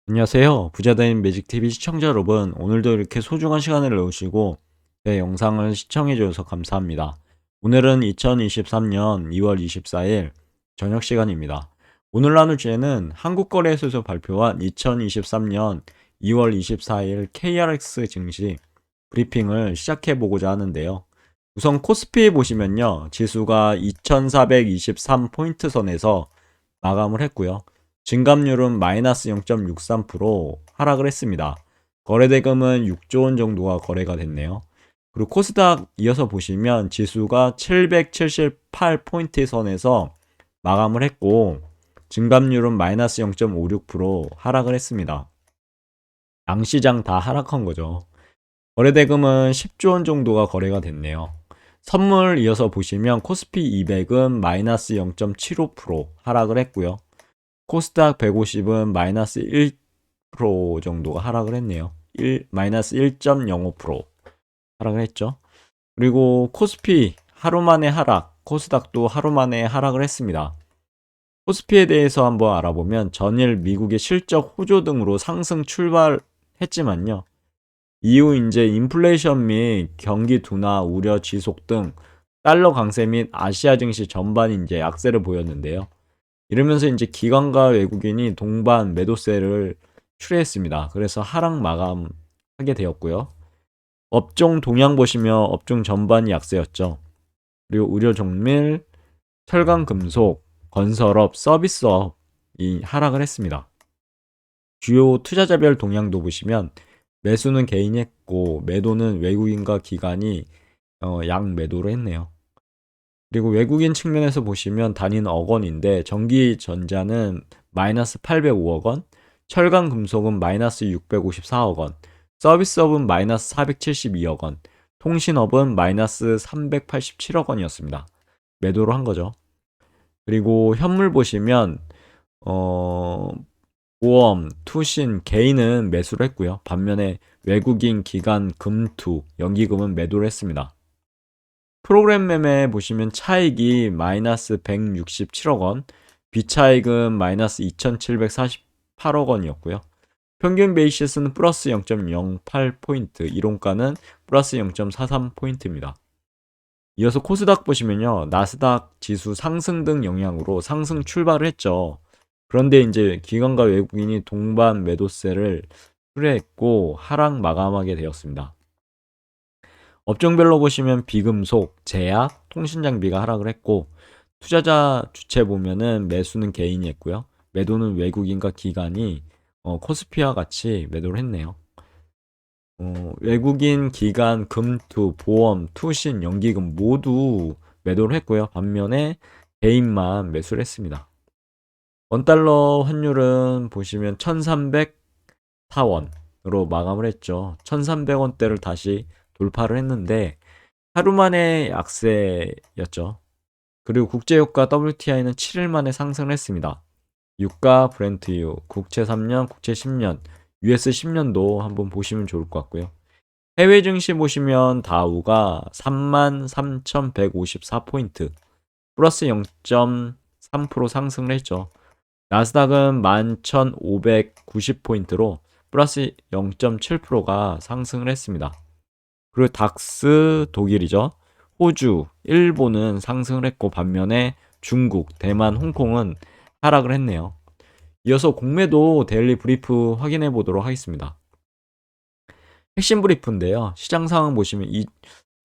안녕하세요. 부자된 매직TV 시청자 여러분, 오늘도 이렇게 소중한 시간을 내오시고 제 영상을 시청해 주셔서 감사합니다. 오늘은 2023년 2월 24일 저녁 시간입니다. 오늘 나눌 주제는 한국거래소에서 발표한 2023년 2월 24일 KRX 증시 브리핑을 시작해 보고자 하는데요. 우선 코스피 보시면요, 지수가 2423포인트 선에서 마감을 했고요. 증감률은 마이너스 0.63% 하락을 했습니다. 거래대금은 6조 원 정도가 거래가 됐네요. 그리고 코스닥 이어서 보시면 지수가 778포인트 선에서 마감을 했고, 증감률은 마이너스 0.56% 하락을 했습니다. 양시장 다 하락한 거죠. 거래대금은 10조 원 정도가 거래가 됐네요. 선물 이어서 보시면 코스피 200은 마이너스 0.75% 하락을 했고요. 코스닥 150은 마이너스 1% 정도가 하락을 했네요. 마이너스 1.05% 하락을 했죠. 그리고 코스피 하루 만에 하락, 코스닥도 하루 만에 하락을 했습니다. 코스피에 대해서 한번 알아보면 전일 미국의 실적 호조 등으로 상승 출발했지만요. 이후 이제 인플레이션 및 경기 둔화 우려 지속 등 달러 강세 및 아시아 증시 전반이 이제 약세를 보였는데요. 이러면서 이제 기관과 외국인이 동반 매도세를 출회했습니다. 그래서 하락 마감하게 되었고요. 업종 동향 보시면 업종 전반이 약세였죠. 그리고 의료 종밀, 철강 금속, 건설업, 서비스업이 하락을 했습니다. 주요 투자자별 동향도 보시면 매수는 개인이 했고 매도는 외국인과 기관이 양 매도를 했네요. 그리고 외국인 측면에서 보시면 단위는 억 원인데 전기전자는 마이너스 805억 원, 철강금속은 마이너스 654억 원, 서비스업은 마이너스 472억 원, 통신업은 마이너스 387억 원이었습니다. 매도를 한 거죠. 그리고 현물 보시면 보험, 투신, 개인은 매수를 했고요. 반면에 외국인, 기관, 금투, 연기금은 매도를 했습니다. 프로그램 매매 보시면 차익이 마이너스 167억 원, 비차익은 마이너스 2748억 원이었고요. 평균 베이시스는 플러스 0.08포인트, 이론가는 플러스 0.43포인트입니다. 이어서 코스닥 보시면요. 나스닥 지수 상승 등 영향으로 상승 출발을 했죠. 그런데 이제 기관과 외국인이 동반 매도세를 출회했고 하락 마감하게 되었습니다. 업종별로 보시면 비금속, 제약, 통신장비가 하락을 했고 투자자 주체 보면은 매수는 개인이 했고요. 매도는 외국인과 기관이 코스피와 같이 매도를 했네요. 외국인, 기관, 금투, 보험, 투신, 연기금 모두 매도를 했고요. 반면에 개인만 매수를 했습니다. 원달러 환율은 보시면 1304원으로 마감을 했죠. 1300원대를 다시 돌파를 했는데 하루 만에 약세였죠. 그리고 국제유가 WTI는 7일 만에 상승을 했습니다. 유가 브렌트유, 국채 3년, 국채 10년, US 10년도 한번 보시면 좋을 것 같고요. 해외 증시 보시면 다우가 33,154포인트, 플러스 0.3% 상승을 했죠. 나스닥은 11,590포인트로 플러스 0.7%가 상승을 했습니다. 그리고 닥스 독일이죠. 호주, 일본은 상승을 했고 반면에 중국, 대만, 홍콩은 하락을 했네요. 이어서 공매도 데일리 브리프 확인해 보도록 하겠습니다. 핵심 브리프인데요. 시장 상황 보시면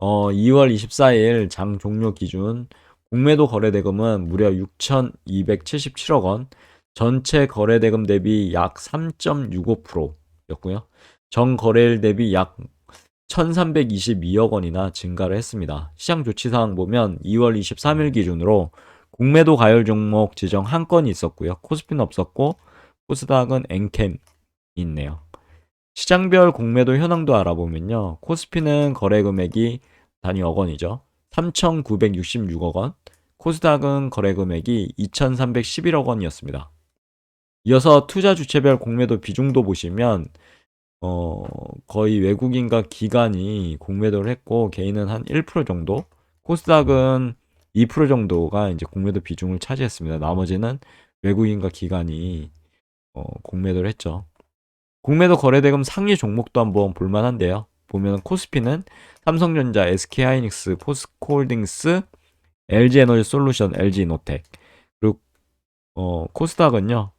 2월 24일 장 종료 기준 공매도 거래대금은 무려 6,277억 원, 전체 거래대금 대비 약 3.65%였고요. 전 거래일 대비 약 1,322억 원이나 증가를 했습니다. 시장 조치 사항 보면 2월 23일 기준으로 공매도 가열 종목 지정 한 건이 있었고요. 코스피는 없었고 코스닥은 엔캠이 있네요. 시장별 공매도 현황도 알아보면요. 코스피는 거래 금액이 단위 억 원이죠. 3,966억 원. 코스닥은 거래 금액이 2,311억 원이었습니다. 이어서 투자 주체별 공매도 비중도 보시면 거의 외국인과 기관이 공매도를 했고 개인은 한 1% 정도, 코스닥은 2% 정도가 이제 공매도 비중을 차지했습니다. 나머지는 외국인과 기관이 공매도를 했죠. 공매도 거래대금 상위 종목도 한번 볼만한데요. 보면 코스피는 삼성전자, SK하이닉스, 포스코홀딩스, LG에너지솔루션, LG이노텍. 그리고 코스닥은요.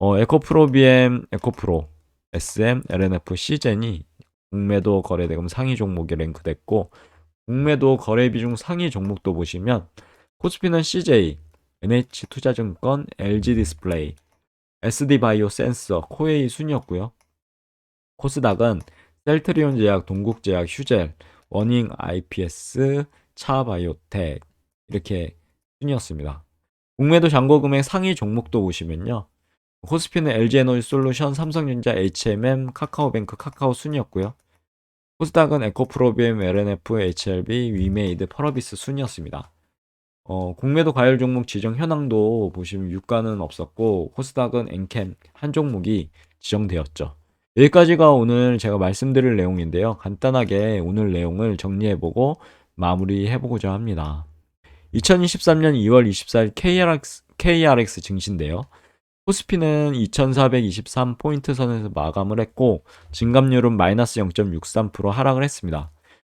에코프로, BM, 에코프로, SM, LNF, 시젠이 공매도 거래대금 상위 종목에 랭크됐고, 공매도 거래 비중 상위 종목도 보시면 코스피는 CJ, NH투자증권, LG디스플레이, SD바이오센서, 코웨이 순이었고요. 코스닥은 셀트리온제약, 동국제약, 휴젤, 워닝 IPS, 차바이오텍 이렇게 순이었습니다. 공매도 잔고금액 상위 종목도 보시면요. 코스피는 LG에너지솔루션, 삼성전자, HMM, 카카오뱅크, 카카오 순이었고요. 코스닥은 에코프로비엠, LNF, HLB, 위메이드, 펄어비스 순이었습니다. 공매도 과열 종목 지정 현황도 보시면 유가는 없었고 코스닥은 엔캠 한 종목이 지정되었죠. 여기까지가 오늘 제가 말씀드릴 내용인데요. 간단하게 오늘 내용을 정리해보고 마무리해보고자 합니다. 2023년 2월 24일 KRX 증시인데요. 코스피는 2423포인트 선에서 마감을 했고 증감률은 마이너스 0.63% 하락을 했습니다.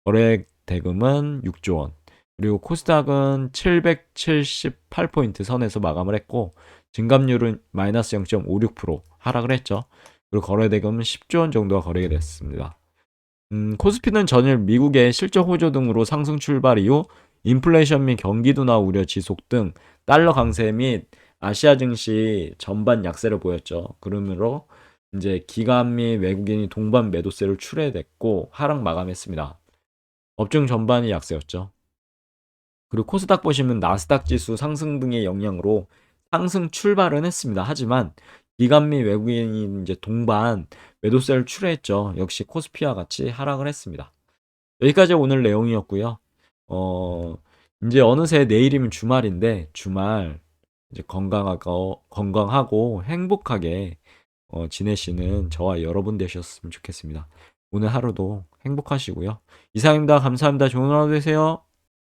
거래 대금은 6조 원. 그리고 코스닥은 778포인트 선에서 마감을 했고 증감률은 마이너스 0.56% 하락을 했죠. 그리고 거래 대금은 10조 원 정도가 거래가 됐습니다. 코스피는 전일 미국의 실적 호조 등으로 상승 출발 이후 인플레이션 및 경기 둔화 우려 지속 등 달러 강세 및 아시아 증시 전반 약세를 보였죠. 그러므로 이제 기관 및 외국인이 동반 매도세를 출회됐고 하락 마감했습니다. 업종 전반이 약세였죠. 그리고 코스닥 보시면 나스닥 지수 상승 등의 영향으로 상승 출발은 했습니다. 하지만 기관 및 외국인이 이제 동반 매도세를 출회했죠. 역시 코스피와 같이 하락을 했습니다. 여기까지 오늘 내용이었고요. 이제 어느새 내일이면 주말인데 주말 이제 건강하고 행복하게 지내시는 저와 여러분 되셨으면 좋겠습니다. 오늘 하루도 행복하시고요. 이상입니다. 감사합니다. 좋은 하루 되세요.